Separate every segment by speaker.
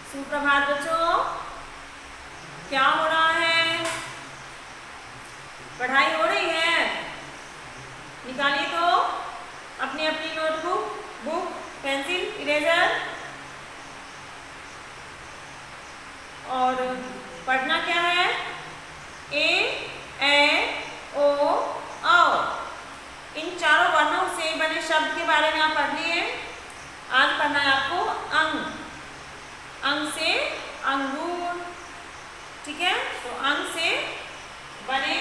Speaker 1: सुप्रभात बच्चों, क्या हो रहा है? पढ़ाई हो रही है? निकालिए तो अपनी अपनी नोटबुक, बुक, पेंसिल, इरेजर और पढ़ना क्या है? ए ओ औ। इन चारों वर्णों से बने शब्द के बारे में आप पढ़ लिए। आज पढ़ना है आपको अंग। अंग से अंगूर, ठीक है? तो अंग से बने,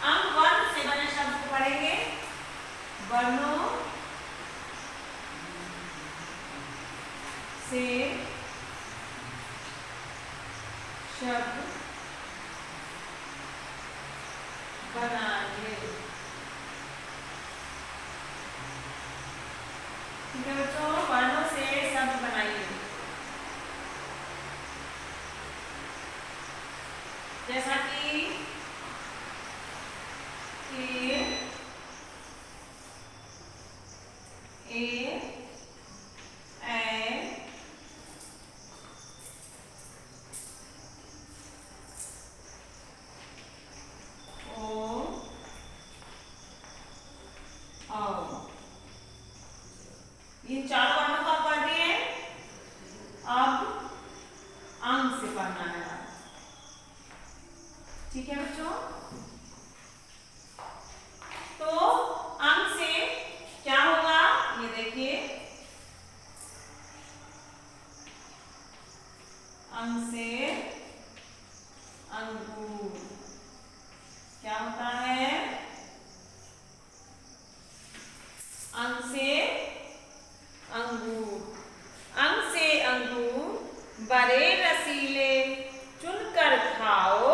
Speaker 1: अंग वर्ण से बने शब्द को पढ़ेंगे। वर्णों से शब्द बनाइए। ठीक है बच्चों, वर्णों से शब्द बनाइए। जैसा कि ए इन चारों वर्णों को आप पढ़ दिए। अब अंग से पढ़ना है, ठीक है बच्चों? तो अंग से क्या होगा ये देखिए। अंग से अंगूर क्या होता है? अंग से अंगूर, अंग से अंगूर बड़े रसीले, चुनकर खाओ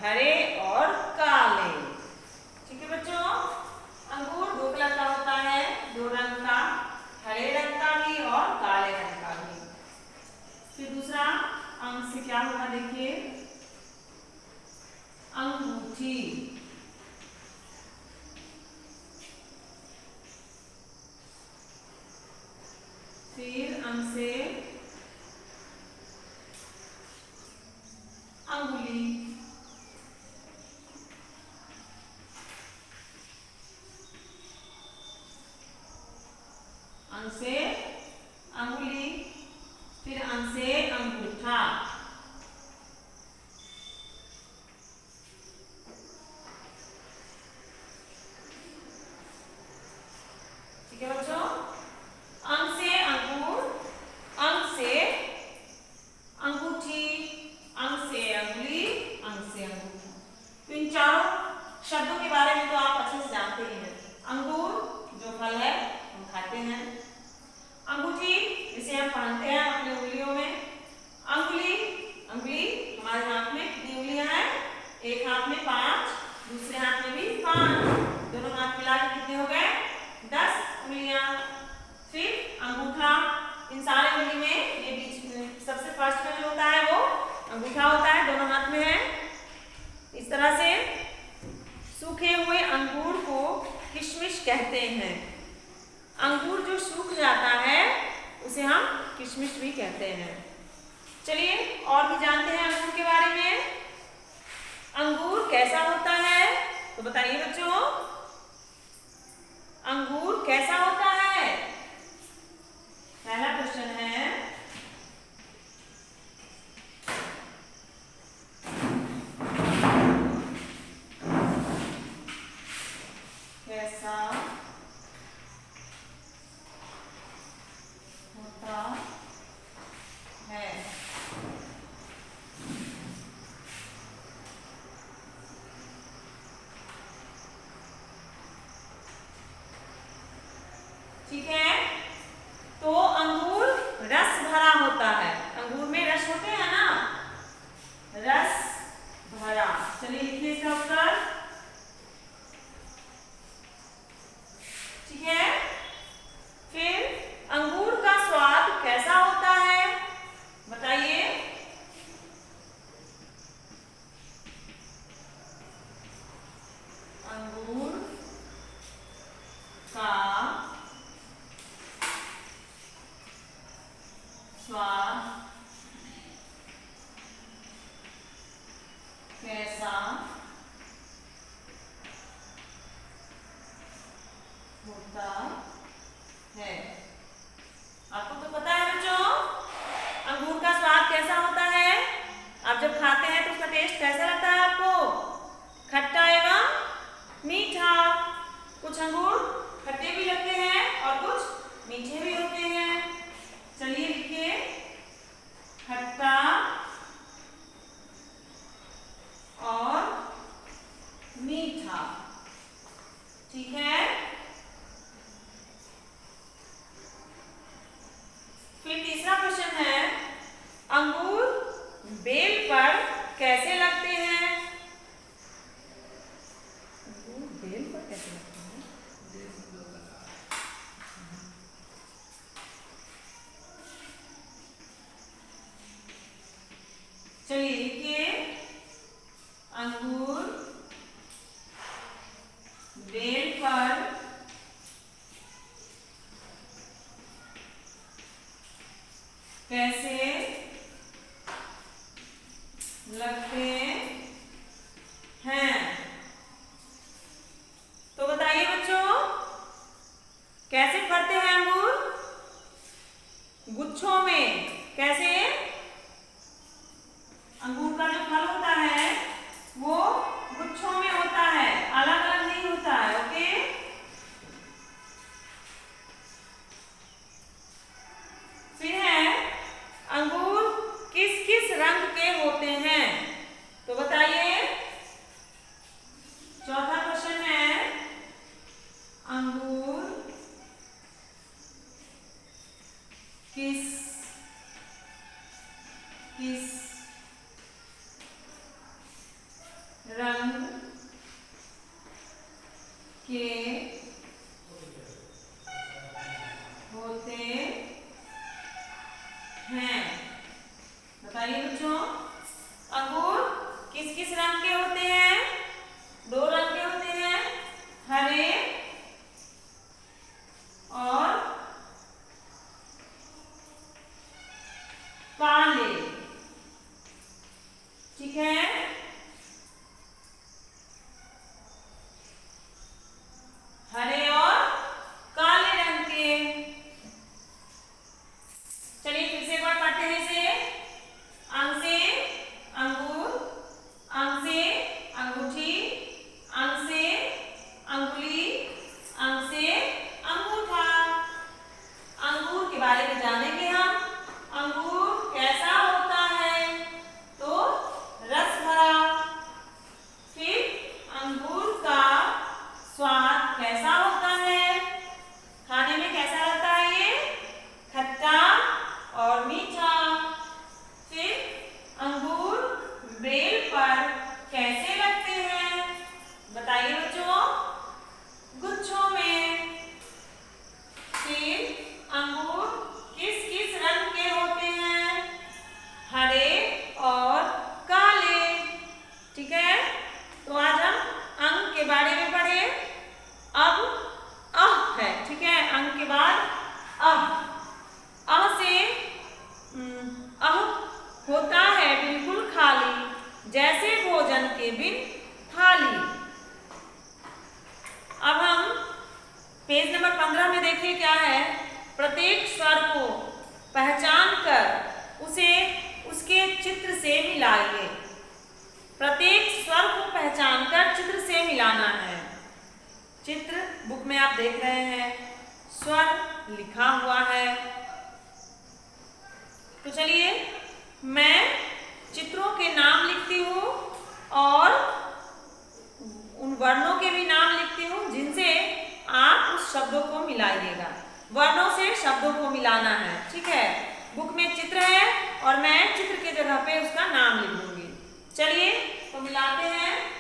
Speaker 1: हरे और काले। ठीक है बच्चों, अंगूर दो कलर का होता है, दो रंग का, हरे रंग का भी और काले रंग का भी। फिर दूसरा अंग से क्या होगा देखिए, अंगूठी। फिर अंग से अंगुली। अंग से अंगुली, फिर अंग से अंगूठा। ठीक है बच्चों, अंग से अंगूर, अंग से अंगूठी, अंग से अंगुली, अंग से अंगूठा। तो इन चारों शब्दों के बारे में तो आप अच्छे से जानते ही हैं। अंगूर जो फल है हम खाते हैं, अंगूठी जिसे हम पहनते हैं अपने उंगलियों में, अंगुली, अंगुली हमारे हाथ में कितनी उंगलियां हैं? एक हाथ में 5, दूसरे हाथ में भी 5, दोनों हाथ मिला के कितने हो गए? 10 उंगलियां। फिर अंगूठा, इन सारे उंगली में ये बीच सबसे फर्स्ट में जो होता है वो अंगूठा होता है, दोनों हाथ में है। इस तरह से सूखे हुए अंगूर को किशमिश कहते हैं। अंगूर जो सूख जाता है उसे हम किशमिश भी कहते हैं। चलिए और भी जानते हैं अंगूर के बारे में। अंगूर कैसा होता है तो बताइए बच्चों, अंगूर कैसा होता है? पहला क्वेश्चन है, कैसा होता है? ठीक है, तो अंगूर रस भरा होता है। अंगूर में रस होते हैं ना, रस भरा। चलिए लिखिए इसका उत्तर। ठीक है, फिर अंगूर का स्वाद कैसा होता है बताइए? अंगूर का स्वाद कैसा होता है। आपको तो पता है बच्चों, अंगूर का स्वाद कैसा होता है। आप जब खाते हैं तो उसका टेस्ट कैसा लगता है आपको? खट्टा एवं मीठा। कुछ अंगूर खट्टे भी लगते हैं और कुछ मीठे भी होते हैं। चलिए लिखिए, खट्टा और मीठा। ठीक है। फिर तीसरा क्वेश्चन है, अंगूर बेल पर कैसे लगते हैं? अंगूर बेल पर कैसे लगते हैं? चलिए लिखिए, अंगूर बेल पर कैसे लगते हैं? तो बताइए बच्चों, कैसे फलते हैं अंगूर? गुच्छों में। कैसे? अंगूर का जो फल होता है वो गुच्छों में होता है, अलग अलग नहीं होता है। ओके। फिर है, अंगूर किस किस रंग के होते हैं? तो बताइए। चौथा क्वेश्चन है, अंगूर किस किस रंग के होते हैं? बताइए बच्चों, अंगूर किस किस रंग के होते हैं? दो रंग के होते हैं, हरे और काले। ठीक है। हरे और काले रंग के। चलिए फिर से एक बार पढ़ते हैं इसे। अंग से अंगूर, अंग से अंगूठी, अंग से अंगुली, अंग से अंगूठा। अंगूर के बारे में जानेंगे हम। अंगूर कैसा होता है? तो रस भरा। फिर अंगूर का स्वाद कैसा होता है? खाने में कैसा लगता है ये? खट्टा और मीठा। फिर अंगूर बेल पर कैसे लगते हैं? बताइए बच्चों। गुच्छों में। फिर अंगूर किस किस रंग के होते हैं? हरे और काले। ठीक है। तो आज हम अंग के बारे में पढ़े। अब अह है। ठीक है। अंग के बाद अह से अह होता है बिल्कुल खाली, जैसे भोजन के बिन थाली। अब हम पेज नंबर 15 में देखिए क्या है। प्रत्येक स्वर को पहचान कर उसे उसके चित्र से मिलाइए। प्रत्येक स्वर को पहचान कर चित्र से मिलाना है। चित्र बुक में आप देख रहे हैं, स्वर लिखा हुआ है। तो चलिए मैं चित्रों के नाम लिखती हूँ और उन वर्णों के भी नाम लिखती हूँ जिनसे आप उस शब्दों को मिलाइएगा। वर्णों से शब्दों को मिलाना है। ठीक है। बुक में चित्र है और मैं चित्र के जगह पे उसका नाम लिख दूंगी। चलिए तो मिलाते हैं।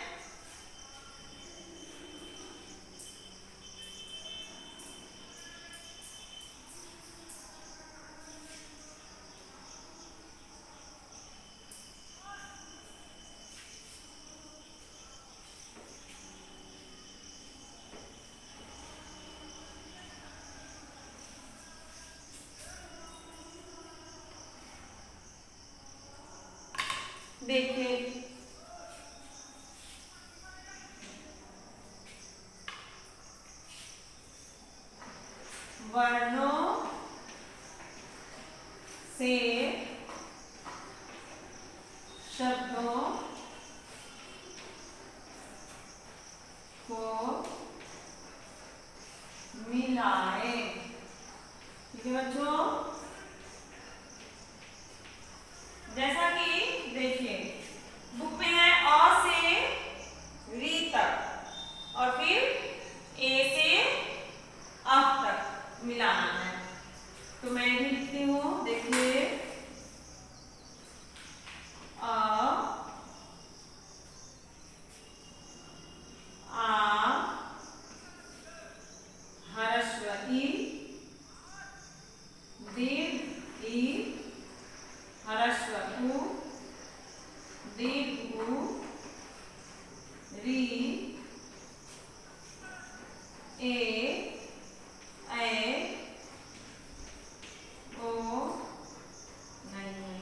Speaker 1: देखिए से शब्दों को मिलाए। ठीक है बच्चों, जैसा कि देखिए बुक में है अ से री तक और फिर ए से अ तक मिलाना है। तो मैं भी लिखती हूँ, देखिए अ आ ह्रस्व ई दीर्घ ई ह्रस्व उ दीर्घ उ री ए ओ नहीं,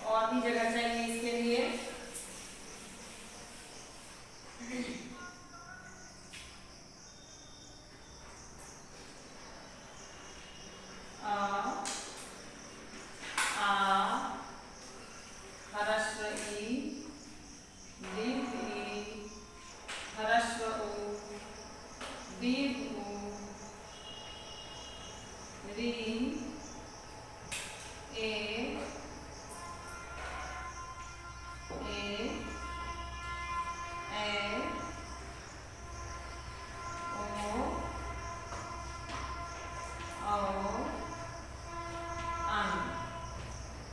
Speaker 1: और भी जगह चाहिए इसके लिए। ह्रस्व ई दीर्घ ई ह्रस्व उ दीर्घ उ री ए ओ आन।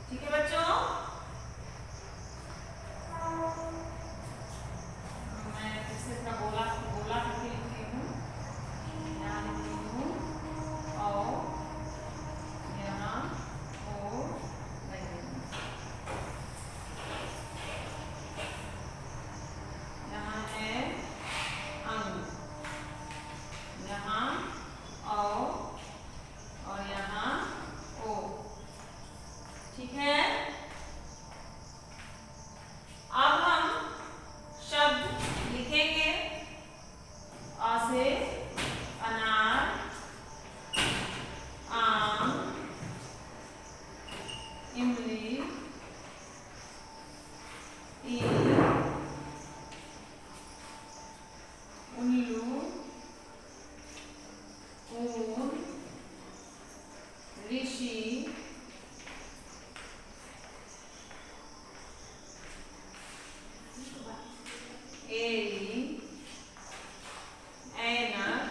Speaker 1: ठीक है बच्चों, मैं फिर से अपना गोला गोला करके लिखती हूँ। यहाँ लिखती हूँ औ, यहाँ ओ नहीं, यहाँ है अंग, यहाँ औ और यहाँ ओ। ठीक है, अब हम शब्द लिखेंगे। अ से अनार, आम, इमली, ई उल्लू, ऊन, ऋषि, एरी, ऐनक,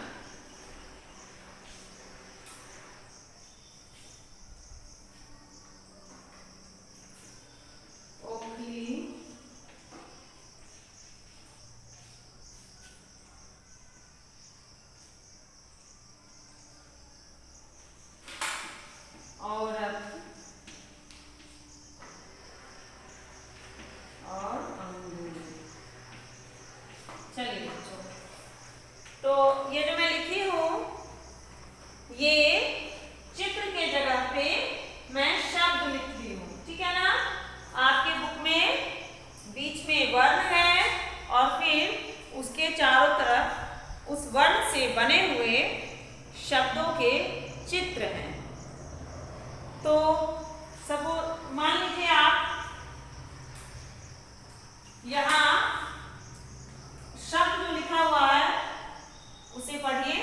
Speaker 1: ओखली, औरत और अंगूर। चलिए बच्चों, तो ये जो मैं लिखी हूँ ये चित्र के जगह पे मैं शब्द लिखती हूँ। ठीक है ना, आपके बुक में बीच में वर्ण है और फिर उसके चारों तरफ उस वर्ण से बने हुए शब्दों के चित्र हैं। तो सब मान लीजिए आप यहाँ शब्द जो लिखा हुआ है उसे पढ़िए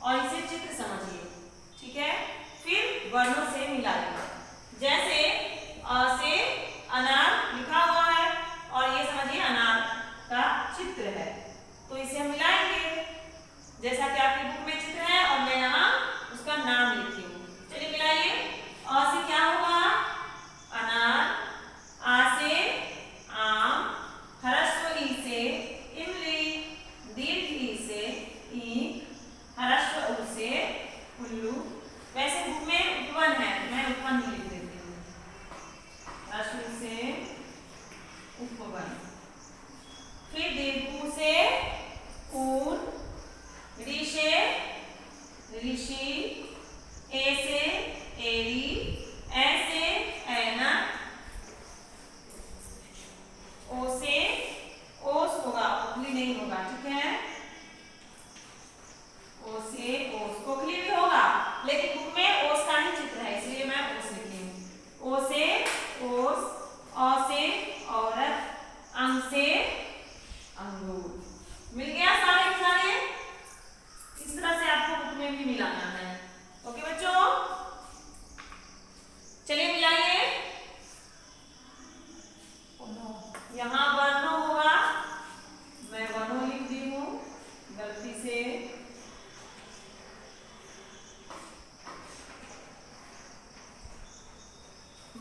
Speaker 1: और इसे चित्र समझिए। ठीक है, फिर वर्णों से मिलाइए। जैसे अ से अनार लिखा हुआ है और ये समझिए अनार का चित्र है, तो इसे हम मिलाएंगे जैसा कि आपकी बुक में चित्र है और मैं यहाँ उसका नाम लिखी हूँ। चलिए मिलाइए। अ से क्या होगा? अनार, आ से आम, ह्रस्व ई से इमली, दीर्घ ई से ईख, ह्रस्व उ से उल्लू। वैसे बुक में उपवन है, मैं उपवन ही लिख देती हूँ।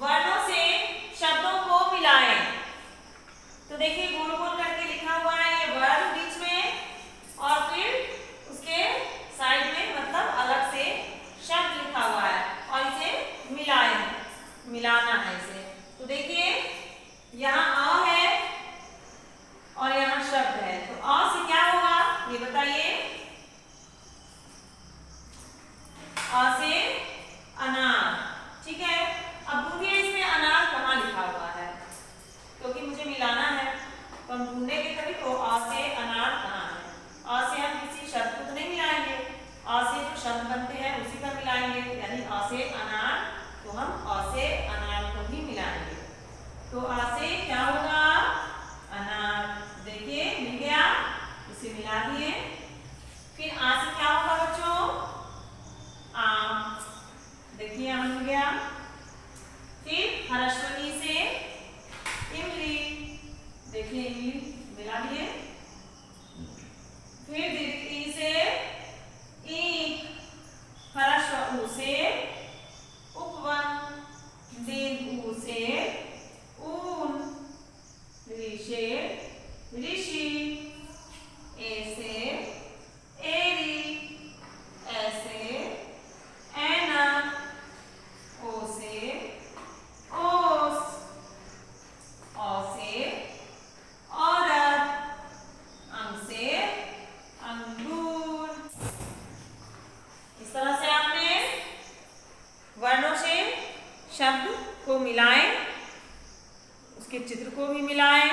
Speaker 1: वर्णों से शब्दों को मिलाएं। तो देखिए गोल गोल करके लिखा हुआ है ये वर्ण बीच में और फिर उसके साइड में मतलब अलग से शब्द लिखा हुआ है और इसे मिलाना है इसे। तो देखिए यहाँ अ है और यहाँ शब्द है, तो अ से क्या होगा ये बताइए। अ से अनार, ठीक है। अब ढूंढिए इसमें अनार कहाँ लिखा हुआ है, क्योंकि मुझे मिलाना है तो हम ढूंढेंगे तभी तो अ से अनार कहाँ है। अ से हम किसी शब्द को तो नहीं मिलाएंगे, अ से जो शब्द बनते हैं उसी का मिलाएंगे, यानी अ से अनार, तो हम अ से अनार को ही मिलाएंगे। तो अ से क्या होगा अनार, देखिए मिल गया, इसे मिला दिए। फिर आ से क्या होगा बच्चों आम, देखिए यहाँ मिल गया। फिर हर्षध्वनि से इमली, देखिए इमली मिला दिए। फिर दीर्घ ई से ईख, ह्रस्व उ से उपवन, दीर्घ ऊ से ऊन, ऋ से ऋषि, ए से एरी, ऐसे ऐनक, ओ से ओस, औ से औरत, अंग से अंगूर। इस तरह से आपने वर्णों से शब्द को मिलाएं, उसके चित्र को भी मिलाएं।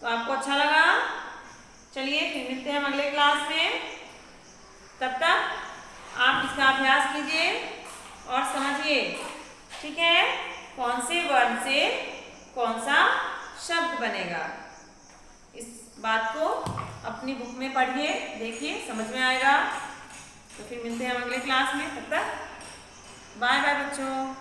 Speaker 1: तो आपको अच्छा लगा? चलिए फिर मिलते हैं हम अगले क्लास में। तब तक आप इसका अभ्यास कीजिए और समझिए, ठीक है, कौन से वर्ण से कौन सा शब्द बनेगा। इस बात को अपनी बुक में पढ़िए, देखिए समझ में आएगा। तो फिर मिलते हैं हम अगले क्लास में, तब तक बाय बाय बच्चों।